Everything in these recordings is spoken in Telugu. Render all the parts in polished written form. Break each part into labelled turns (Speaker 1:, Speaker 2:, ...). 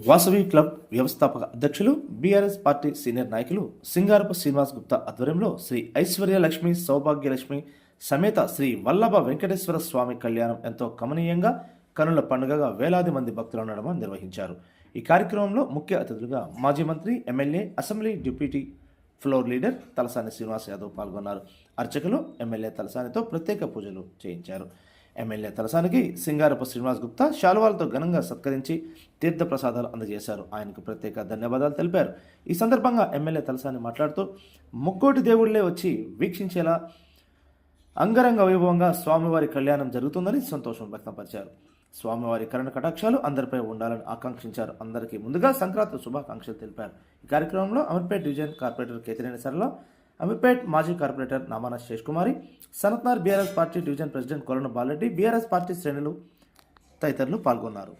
Speaker 1: వాసవి క్లబ్ వ్యవస్థాపక అధ్యక్షులు బీఆర్ఎస్ పార్టీ సీనియర్ నాయకులు సింగారపు శ్రీనివాస్ గుప్తా ఆధ్వర్యంలో శ్రీ ఐశ్వర్యలక్ష్మి సౌభాగ్యలక్ష్మి సమేత శ్రీ వల్లభ వెంకటేశ్వర స్వామి కళ్యాణం ఎంతో కమనీయంగా కనుల పండుగగా వేలాది మంది భక్తుల నడుమ నిర్వహించారు. ఈ కార్యక్రమంలో ముఖ్య అతిథులుగా మాజీ మంత్రి, MLA, assembly deputy floor leader Talasani Srinivas Yadav పాల్గొన్నారు. అర్చకులు ఎమ్మెల్యే తలసానితో ప్రత్యేక పూజలు చేయించారు. ఎమ్మెల్యే తలసానికి సింగారపు శ్రీనివాస్ గుప్తా శాలువాలతో ఘనంగా సత్కరించి తీర్థ ప్రసాదాలు అందజేశారు. ఆయనకు ప్రత్యేక ధన్యవాదాలు తెలిపారు. ఈ సందర్భంగా ఎమ్మెల్యే తలసాని మాట్లాడుతూ ముక్కోటి దేవుళ్లే వచ్చి వీక్షించేలా అంగరంగ వైభవంగా స్వామివారి కళ్యాణం జరుగుతుందని సంతోషం వ్యక్తపరిచారు. స్వామివారి కరుణ కటాక్షాలు అందరిపై ఉండాలని ఆకాంక్షించారు. అందరికీ ముందుగా సంక్రాంతి శుభాకాంక్షలు తెలిపారు. ఈ కార్యక్రమంలో అమీర్పేట్ డివిజన్ కార్పొరేటర్ కేతినేని సరళ, అమీర్పేట్ మాజీ కార్పొరేటర్ నామాన శేష్ కుమారి, Sanathnagar BRS party division president కొలను బాలరెడ్డి, బీఆర్ఎస్ పార్టీ శ్రేణులు తదితరులు పాల్గొన్నారు.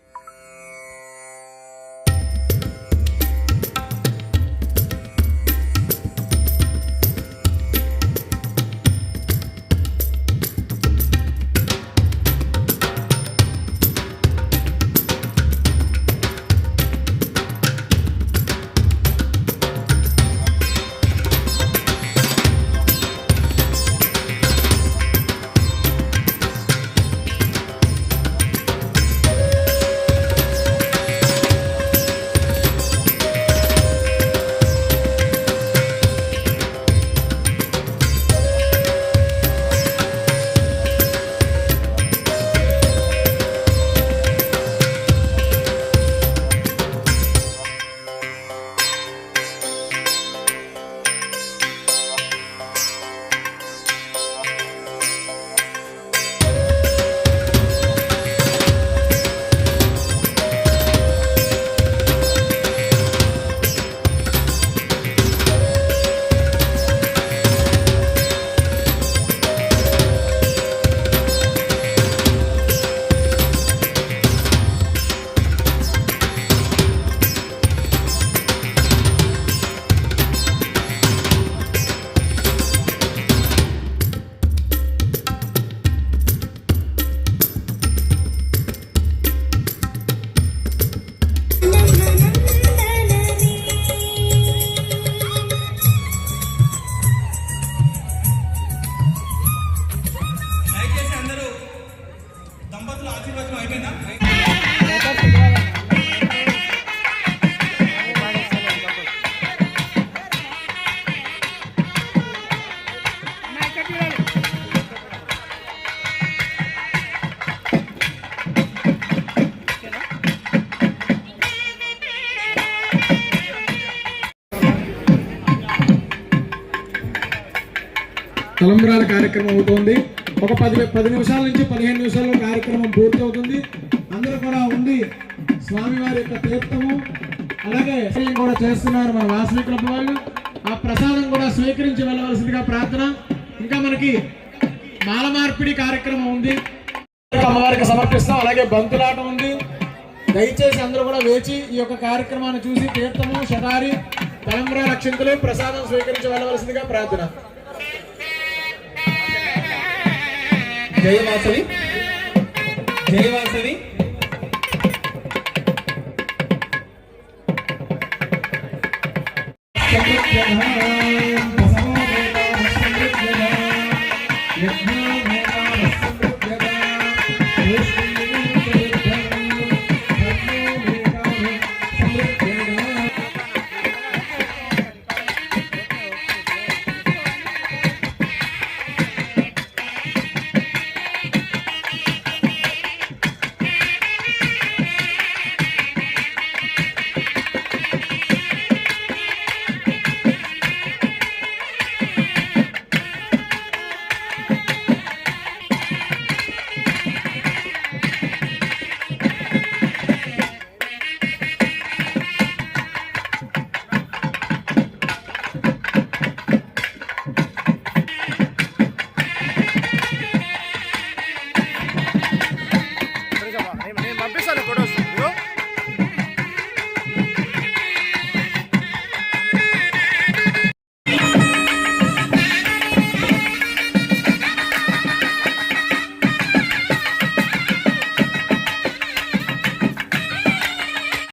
Speaker 2: తలంబ్రాల కార్యక్రమం అవుతుంది. ఒక 10 నిమిషాల నుంచి 15 నిమిషాల్లో కార్యక్రమం పూర్తి అవుతుంది. అందరూ కూడా ఉండి స్వామివారి యొక్క తీర్థము అలాగే కూడా చేస్తున్నారు మన వాసవి క్లబ్ వాళ్ళు. ఆ ప్రసాదం కూడా స్వీకరించి వెళ్ళవలసిందిగా ప్రార్థన. ఇంకా మనకి మాల మార్పిడి కార్యక్రమం ఉంది, అమ్మవారికి సమర్పిస్తాం. అలాగే బంతులాట ఉంది. దయచేసి అందరూ కూడా వేచి ఈ యొక్క కార్యక్రమాన్ని చూసి తీర్థము, షటారి, తలంబ్రాల అక్షింతలు, ప్రసాదం స్వీకరించి వెళ్ళవలసిందిగా ప్రార్థన. జయ వాసవి, జయ వాసవి.